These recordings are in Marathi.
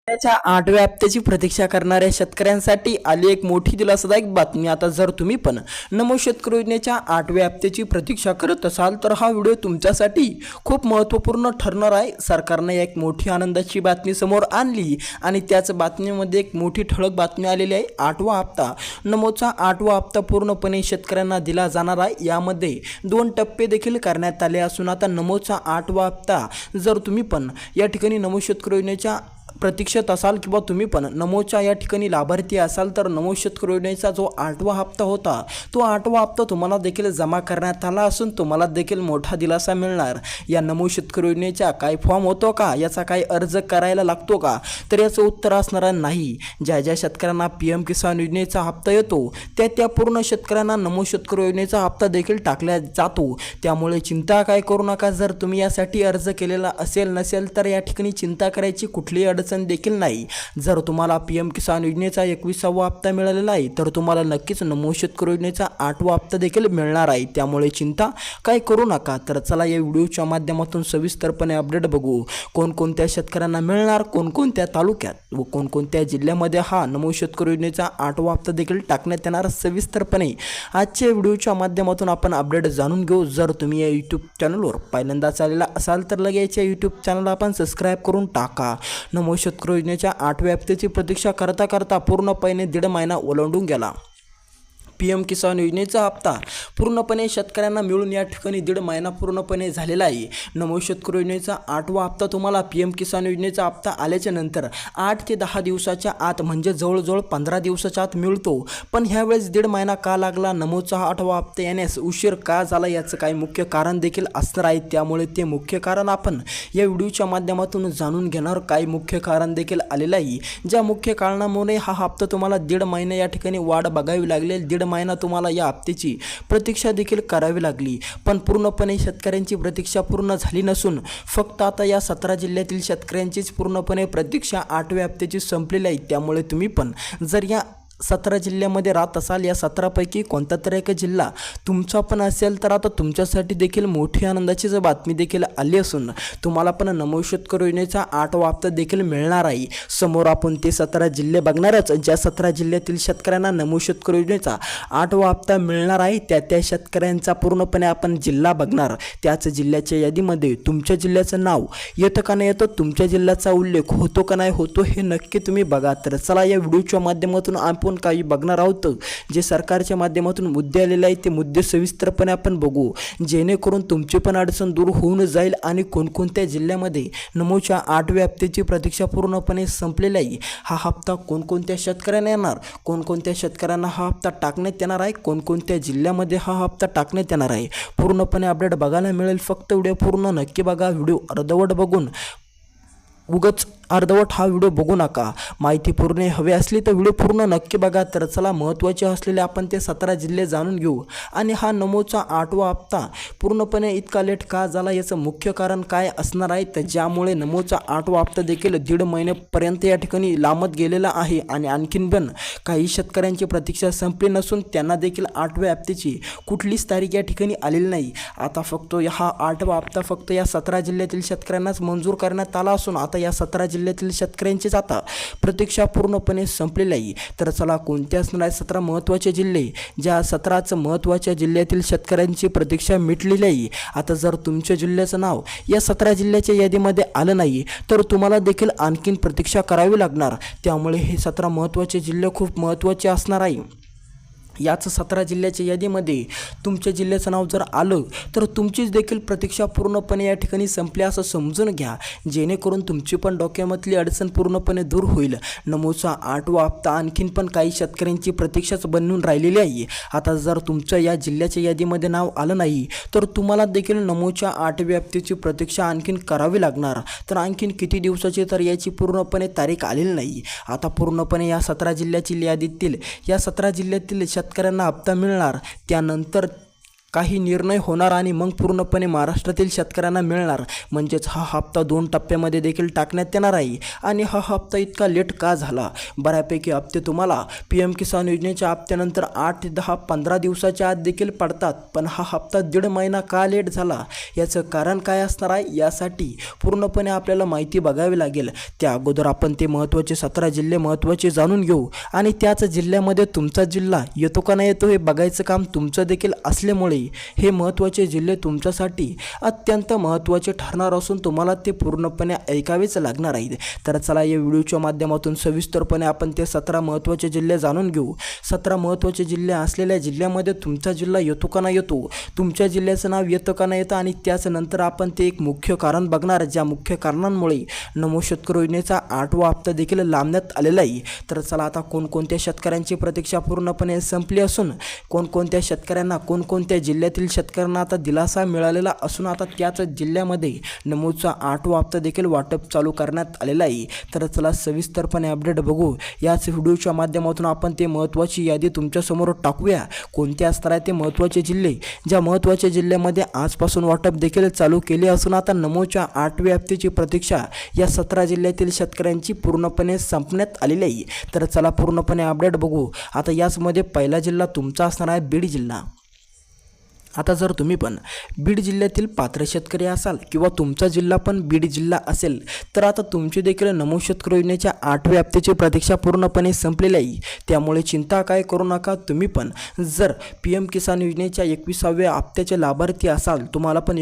त्याच्या 8व्या हप्त्याची प्रतीक्षा करणाऱ्या शेतकऱ्यांसाठी आली एक मोठी दिलासादायक बातमी। आता जर तुम्ही पण नमो शेतकरी योजनेच्या 8व्या हप्त्याची प्रतीक्षा करत असाल तर हा व्हिडिओ तुमच्यासाठी खूप महत्त्वपूर्ण ठरणार आहे। सरकारने एक मोठी आनंदाची बातमी समोर आणली आणि त्याच बातमीमध्ये एक मोठी ठळक बातमी आलेली आहे। 8वा हप्ता नमोचा 8वा हप्ता पूर्णपणे शेतकऱ्यांना दिला जाणार आहे। यामध्ये 2 टप्पे देखील करण्यात आले असून आता नमोचा 8वा हप्ता जर तुम्ही पण या ठिकाणी नमो शेतकरी योजनेच्या प्रतीक्षेत असाल किंवा तुम्ही पण नमोच्या या ठिकाणी लाभार्थी असाल तर नमो शेतकरी योजनेचा जो 8वा हप्ता होता तो 8वा हप्ता तुम्हाला देखील जमा करण्यात आला असून तुम्हाला देखील मोठा दिलासा मिळणार। या नमो शेतकरी योजनेचा काय फॉर्म होतो का, याचा काय अर्ज करायला लागतो का, तर याचं उत्तर असणार नाही। ज्या शेतकऱ्यांना PM किसान योजनेचा हप्ता येतो त्या पूर्ण शेतकऱ्यांना नमो शेतकरी योजनेचा हप्ता देखील टाकला जातो। त्यामुळे चिंता काय करू नका। जर तुम्ही यासाठी अर्ज केलेला नसेल तर या ठिकाणी चिंता करायची कुठलीही अडचण देखील नाही। जर तुम्हाला PM किसान योजनेचा 21वा हप्ता मिळालेला आहे तर तुम्हाला नक्कीच नमो शेतकरी योजनेचा 8वा हप्ता देखील मिळणार आहे। त्यामुळे चिंता काय करू नका। तर चला या व्हिडिओच्या माध्यमातून सविस्तरपणे अपडेट बघू। कोणकोणत्या शेतकऱ्यांना मिळणार, कोणकोणत्या तालुक्यात व कोणकोणत्या जिल्ह्यामध्ये हा नमो शेतकरी योजनेचा 8वा हप्ता देखील टाकण्यात येणार सविस्तरपणे आजच्या व्हिडिओच्या माध्यमातून आपण अपडेट जाणून घेऊ। जर तुम्ही या YouTube चॅनलवर पहिल्यांदाच आलेला असाल तर लगेच या YouTube चॅनलला आपण सबस्क्राइब करून टाका। नमो शेतकरी योजनेच्या 8व्या हप्त्याची प्रतीक्षा करता करता पूर्णपणे 1.5 महिना ओलांडून गेला। PM किसान योजनेचा हप्ता पूर्णपणे शेतकऱ्यांना मिळून या ठिकाणी 1.5 महिना पूर्णपणे झालेला आहे। नमो शेतकरी योजनेचा 8वा हप्ता तुम्हाला PM किसान योजनेचा हप्ता आल्याच्या नंतर 8 ते 10 दिवसाच्या आत म्हणजे जवळजवळ 15 दिवसाच्या आत मिळतो। पण ह्यावेळेस 1.5 महिना का लागला, नमोचा 8वा हप्ता येण्यास उशीर का झाला, याचं काही मुख्य कारण देखील असणार आहे। त्यामुळे ते मुख्य कारण आपण या व्हिडिओच्या माध्यमातून जाणून घेणार। काही मुख्य कारण देखील आलेलं आहे, ज्या मुख्य कारणामुळे हा हप्ता तुम्हाला 1.5 महिना या ठिकाणी वाट बघावी लागली। 1.5 महिना तुम्हाला या हप्त्याची प्रतीक्षा देखील करावी लागली। पण पूर्णपणे शेतकऱ्यांची प्रतीक्षा पूर्ण झाली नसून फक्त आता या 17 जिल्ह्यातील शेतकऱ्यांचीच पूर्णपणे प्रतीक्षा 8व्या हप्त्याची संपलेली आहे। त्यामुळे तुम्ही पण जर या 17 जिल्ह्यामध्ये राहत असाल, या 17पैकी कोणता तरी एक जिल्हा तुमचा पण असेल तर आता तुमच्यासाठी देखील मोठी आनंदाची बातमी देखील आली असून तुम्हाला पण नमो शेतकरी योजनेचा 8वा हप्ता देखील मिळणार आहे। समोर आपण ते 17 जिल्हे बघणारच, ज्या 17 जिल्ह्यातील शेतकऱ्यांना नमो शेतकरी योजनेचा 8वा हप्ता मिळणार आहे त्या शेतकऱ्यांचा पूर्णपणे आपण जिल्हा बघणार। त्याच जिल्ह्याच्या यादीमध्ये तुमच्या जिल्ह्याचं नाव येतं का नाही येतं, तुमच्या जिल्ह्याचा उल्लेख होतो का नाही होतो हे नक्की तुम्ही बघा। तर चला या व्हिडिओच्या माध्यमातून आपण काही बघणार आहोत जे सरकारच्या माध्यमातून मुद्दे आलेले आहेत, ते मुद्दे सविस्तरपणे आपण बघू, जेणेकरून तुमची पण अडचण दूर होऊन जाईल आणि कोणकोणत्या जिल्ह्यामध्ये नमोच्या 8व्या हप्त्याची प्रतीक्षा पूर्णपणे संपलेली आहे, हा हप्ता कोणकोणत्या शेतकऱ्यांना येणार, कोणकोणत्या शेतकऱ्यांना हा हप्ता टाकण्यात येणार आहे, कोणकोणत्या जिल्ह्यामध्ये हा हप्ता टाकण्यात येणार आहे, पूर्णपणे अपडेट बघायला मिळेल। फक्त व्हिडिओ पूर्ण नक्की बघा। व्हिडिओ अर्धवट बघून उगाच अर्धवट हा व्हिडिओ बघू नका। माहिती पूर्ण हवी असली तर व्हिडिओ पूर्ण नक्की बघा। तर चला महत्त्वाचे असलेले आपण ते 17 जिल्हे जाणून घेऊ आणि हा नमोचा 8वा हप्ता पूर्णपणे इतका लेट का झाला याचं मुख्य कारण काय असणार आहे, तर ज्यामुळे नमोचा 8वा हप्ता देखील 1.5 महिन्यापर्यंत या ठिकाणी लांबत गेलेला आहे आणि आणखीन पण काही शेतकऱ्यांची प्रतीक्षा संपली नसून त्यांना देखील 8व्या हप्त्याची कुठलीच तारीख या ठिकाणी आलेली नाही। आता फक्त हा 8वा हप्ता फक्त या 17 जिल्ह्यातील शेतकऱ्यांनाच मंजूर करण्यात आला असून आता या 17 जिल्ह्यातील शेतकऱ्यांचीच आता प्रतीक्षा पूर्णपणे संपलेली आहे। तर चला कोणते असणार 17 महत्त्वाचे जिल्हे, ज्या 17च महत्त्वाच्या जिल्ह्यातील शेतकऱ्यांची प्रतीक्षा मिटलेली आहे। आता जर तुमच्या जिल्ह्याचं नाव या 17 जिल्ह्याच्या यादीमध्ये आलं नाही तर तुम्हाला देखील आणखीन प्रतीक्षा करावी लागणार। त्यामुळे हे 17 महत्त्वाचे जिल्हे खूप महत्त्वाचे असणार आहे। याच 17 जिल्ह्याच्या यादीमध्ये तुमच्या जिल्ह्याचं नाव जर आलं तर तुमचीच देखील प्रतीक्षा पूर्णपणे या ठिकाणी संपली असं समजून घ्या, जेणेकरून तुमची पण डोक्यामधली अडचण पूर्णपणे दूर होईल। नमोचा 8वा हप्ता आणखीन पण काही शेतकऱ्यांची प्रतीक्षाच बनून राहिलेली आहे। आता जर तुमच्या या जिल्ह्याच्या यादीमध्ये नाव आलं नाही तर तुम्हाला देखील नमोच्या 8व्या हप्त्याची प्रतीक्षा आणखीन करावी लागणार। तर आणखीन किती दिवसाची, तर याची पूर्णपणे तारीख आलेली नाही। आता पूर्णपणे या 17 जिल्ह्यातील यादीतील या 17 जिल्ह्यातील शेतकऱ्यांना हप्ता मिळणार। त्यानंतर काही निर्णय होणार आणि मग पूर्णपणे महाराष्ट्रातील शेतकऱ्यांना मिळणार. म्हणजेच हा हप्ता 2 टप्प्यामध्ये देखील टाकण्यात येणार आहे. आणि हा हप्ता इतका लेट का झाला? बऱ्यापैकी हप्ते तुम्हाला PM किसान योजनेच्या हप्त्यानंतर 8 ते 10 15 दिवसाच्या आत देखील पडतात, पण हा हप्ता 1.5 महिना का लेट झाला? याचं कारण काय असणार आहे? यासाठी पूर्णपणे आपल्याला माहिती बघावी लागेल. त्या अगोदर आपण ते महत्त्वाचे 17 जिल्हे महत्त्वाचे जाणून घेऊ आणि त्याच जिल्ह्यामध्ये तुमचा जिल्हा येतो का नाही येतो हे बघायचं काम तुमचं देखील असल्यामुळे हे महत्त्वाचे जिल्हे तुमच्यासाठी अत्यंत महत्त्वाचे ठरणार असून तुम्हाला ते पूर्णपणे ऐकावेच लागणार आहेत. तर चला या व्हिडिओच्या माध्यमातून सविस्तरपणे आपण ते 17 महत्त्वाचे जिल्हे जाणून घेऊ. 17 महत्त्वाचे जिल्हे असलेल्या जिल्ह्यामध्ये तुमचा जिल्हा येतो का नाही येतो, तुमच्या जिल्ह्याचं नाव येतं का नाही येतं आणि त्याच्यानंतर आपण ते एक मुख्य कारण बघणार, ज्या मुख्य कारणांमुळे नमो शेतकरी योजनेचा 8वा हप्ता देखील लांबण्यात आलेला आहे. तर चला आता कोणकोणत्या शेतकऱ्यांची प्रतीक्षा पूर्णपणे संपली असून कोणकोणत्या शेतकऱ्यांना, कोणकोणत्या जिल्ह्यातील शेतकऱ्यांना आता दिलासा मिळालेला असून आता त्याच जिल्ह्यामध्ये नमोचा 8वा हप्ता देखील वाटप चालू करण्यात आलेला आहे. तर चला सविस्तरपणे अपडेट बघू. याच व्हिडिओच्या माध्यमातून आपण ते महत्त्वाची यादी तुमच्यासमोर टाकूया. कोणते असणार आहे ते महत्त्वाचे जिल्हे, ज्या महत्त्वाच्या जिल्ह्यामध्ये आजपासून वाटप देखील चालू केले असून आता नमोच्या 8व्या हप्त्याची प्रतीक्षा या 17 जिल्ह्यातील शेतकऱ्यांची पूर्णपणे संपण्यात आलेली आहे. तर चला पूर्णपणे अपडेट बघू. आता याचमध्ये पहिला जिल्हा तुमचा असणार आहे बीड जिल्हा. आता जर तुम्ही पण बीड जिल्ह्यातील पात्र शेतकरी असाल किंवा तुमचा जिल्हा पण बीड जिल्हा असेल तर आता तुमची देखील नमो शेतकरी योजनेच्या 8व्या हप्त्याची प्रतीक्षा पूर्णपणे संपलेली आहे. त्यामुळे चिंता काय करू नका. तुम्ही पण जर PM किसान योजनेच्या 21व्या हप्त्याचे लाभार्थी असाल, तुम्हाला पण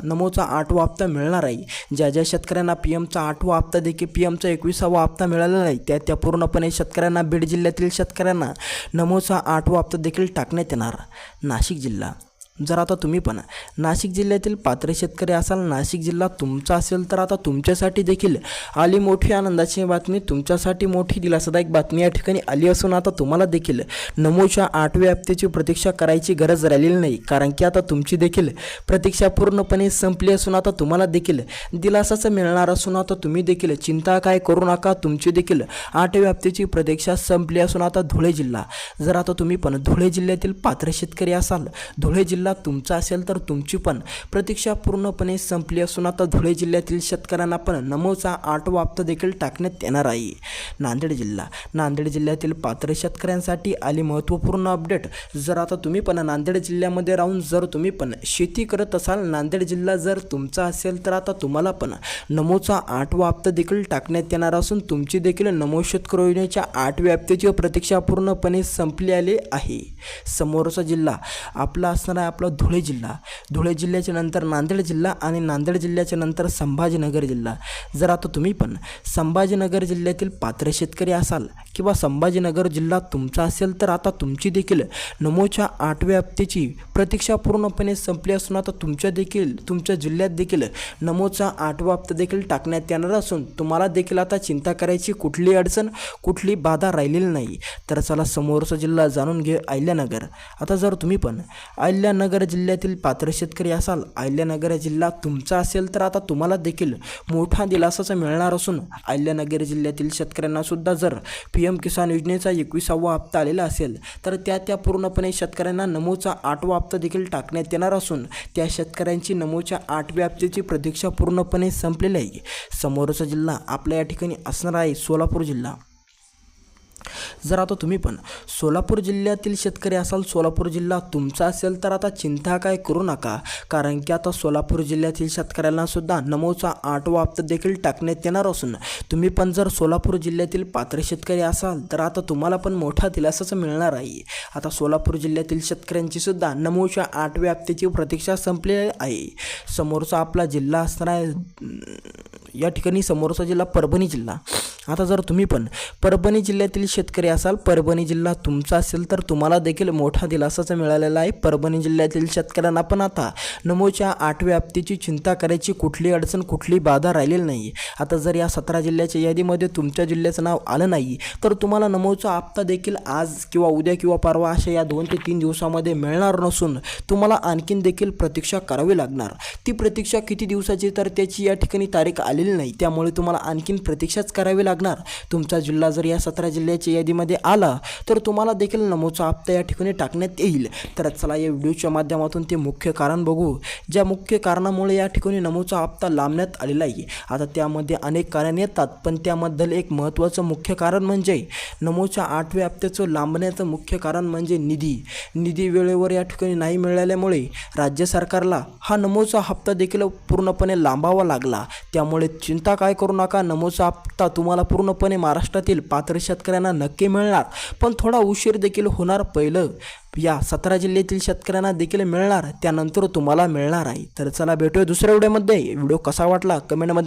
नमोचा 8वा हप्ता मिळणार आहे. ज्या शेतकऱ्यांना PMचा 8वा हप्ता देखील PMचा 21वा हप्ता मिळालेला आहे त्या पूर्णपणे शेतकऱ्यांना, बीड जिल्ह्यातील शेतकऱ्यांना नमोचा 8वा हप्ता देखील टाकण्यात येणार. नाशिक जिल्हा, जर आता तुम्ही पण नाशिक जिल्ह्यातील पात्र शेतकरी असाल, नाशिक जिल्हा तुमचा असेल तर आता तुमच्यासाठी देखील आली मोठी आनंदाची बातमी, तुमच्यासाठी मोठी दिलासादायक बातमी या ठिकाणी आली असून आता तुम्हाला देखील नमोच्या 8व्या हप्त्याची प्रतीक्षा करायची गरज राहिलेली नाही. कारण की आता तुमची देखील प्रतीक्षा पूर्णपणे संपली असून आता तुम्हाला देखील दिलासाच मिळणार असून आता तुम्ही देखील चिंता काय करू नका. तुमची देखील 8व्या हप्त्याची प्रतीक्षा संपली असून आता धुळे जिल्हा, जर आता तुम्ही पण धुळे जिल्ह्यातील पात्र शेतकरी असाल, धुळे जिल्हा तुमचा असेल तर तुमची पण प्रतीक्षा पूर्णपणे संपली असून आता धुळे जिल्ह्यातील शेतकऱ्यांना पण नमोचा 8वा हप्ता देखील टाकण्यात येणार आहे. नांदेड जिल्हा, नांदेड जिल्ह्यातील पात्र शेतकऱ्यांसाठी आली महत्त्वपूर्ण अपडेट. जर आता तुम्ही पण नांदेड जिल्ह्यामध्ये राहून जर तुम्ही पण शेती करत असाल, नांदेड जिल्हा जर तुमचा असेल तर आता तुम्हाला पण नमोचा 8वा हप्ता देखील टाकण्यात येणार असून तुमची देखील नमो शेतकरी योजनेच्या 8व्या हप्त्याची प्रतीक्षा पूर्णपणे संपली आली आहे. समोरचा जिल्हा आपला असणार आहे आपला धुळे जिल्हा. धुळे जिल्ह्याच्या नंतर नांदेड जिल्हा आणि नांदेड जिल्ह्याच्या नंतर संभाजीनगर जिल्हा. जर आता तुम्ही पण संभाजीनगर जिल्ह्यातील पात्र शेतकरी असाल किंवा संभाजीनगर जिल्हा तुमचा असेल तर आता तुमची देखील नमोच्या 8व्या हप्त्याची प्रतीक्षा पूर्णपणे संपली असून आता तुमच्या जिल्ह्यात देखील नमोचा 8वा हप्ता देखील टाकण्यात येणार असून तुम्हाला देखील आता चिंता करायची कुठली अडचण, कुठली बाधा राहिलेली नाही. तर चला समोरचा जिल्हा जाणून घे, अहिल्यानगर. आता जर तुम्ही पण अहिल्यानगर जिल्ह्यातील पात्र शेतकरी असाल, अहिल्यानगर जिल्हा तुमचा असेल तर आता तुम्हाला देखील मोठा दिलासाचा मिळणार असून अहिल्यानगर जिल्ह्यातील शेतकऱ्यांना सुद्धा जर PM किसान योजनेचा 21वा हप्ता आलेला असेल तर त्या पूर्णपणे शेतकऱ्यांना नमोचा 8वा हप्ता देखील टाकण्यात येणार असून त्या शेतकऱ्यांची नमोच्या 8व्या हप्त्याची प्रतीक्षा पूर्णपणे संपलेली आहे. समोरचा जिल्हा आपल्या या ठिकाणी असणार आहे सोलापूर जिल्हा. जर आता तुम्ही पण सोलापूर जिल्ह्यातील शेतकरी असाल, सोलापूर जिल्हा तुमचा असेल तर आता चिंता काय करू नका. कारण की आता सोलापूर जिल्ह्यातील शेतकऱ्यांना सुद्धा नमोचा 8वा हप्ता देखील टाकण्यात येणार असून तुम्ही पण जर सोलापूर जिल्ह्यातील पात्र शेतकरी असाल तर आता तुम्हाला पण मोठा दिलासाच मिळणार आहे. आता सोलापूर जिल्ह्यातील शेतकऱ्यांची सुद्धा नमोच्या 8व्या हप्त्याची प्रतीक्षा संपलेली आहे. समोरचा आपला जिल्हा असणार आहे या ठिकाणी समोरचा जिल्हा परभणी जिल्हा. आता जर तुम्ही पण परभणी जिल्ह्यातील शेतकरी असाल, परभणी जिल्हा तुमचा असेल तर तुम्हाला देखील मोठा दिलासाचा मिळालेला आहे. परभणी जिल्ह्यातील शेतकऱ्यांना पण आता नमोच्या 8व्या हप्त्याची चिंता करायची कुठली अडचण, कुठली बाधा राहिलेली नाही. आता जर या 17 जिल्ह्याच्या यादीमध्ये तुमच्या जिल्ह्याचं नाव आलं नाही तर तुम्हाला नमोचा हप्ता देखील आज किंवा उद्या किंवा परवा अशा या 2 ते 3 दिवसामध्ये मिळणार नसून तुम्हाला आणखीन देखील प्रतीक्षा करावी लागणार. ती प्रतीक्षा किती दिवसाची तर त्याची या ठिकाणी तारीख आलेली आलेली नाही, त्यामुळे तुम्हाला आणखीन प्रतीक्षाच करावी लागणार. तुमचा जिल्हा जर या 17 जिल्ह्याच्या यादीमध्ये आला तर तुम्हाला देखील नमोचा हप्ता या ठिकाणी टाकण्यात येईल. तर चला या व्हिडिओच्या माध्यमातून ते मुख्य कारण बघू, ज्या मुख्य कारणामुळे या ठिकाणी नमोचा हप्ता लांबण्यात आलेला आहे. आता त्यामध्ये अनेक कारण येतात, पण त्यामधलं एक महत्त्वाचं मुख्य कारण म्हणजे नमोच्या 8व्या हप्त्याचं लांबण्याचं मुख्य कारण म्हणजे निधी वेळेवर या ठिकाणी नाही मिळाल्यामुळे राज्य सरकारला हा नमोचा हप्ता देखील पूर्णपणे लांबावा लागला. त्यामुळे चिंता काय करू नका, नमोचा हप्ता तुम्हाला पूर्णपणे महाराष्ट्रातील पात्र शेतकऱ्यांना नक्की मिळणार, पण थोडा उशीर देखील होणार. पहिलं या 17 जिल्ह्यातील शेतकऱ्यांना देखील मिळणार, त्यानंतर तुम्हाला मिळणार आहे. तर चला भेटूया दुसऱ्या व्हिडिओमध्ये. व्हिडिओ कसा वाटला कमेंटमध्ये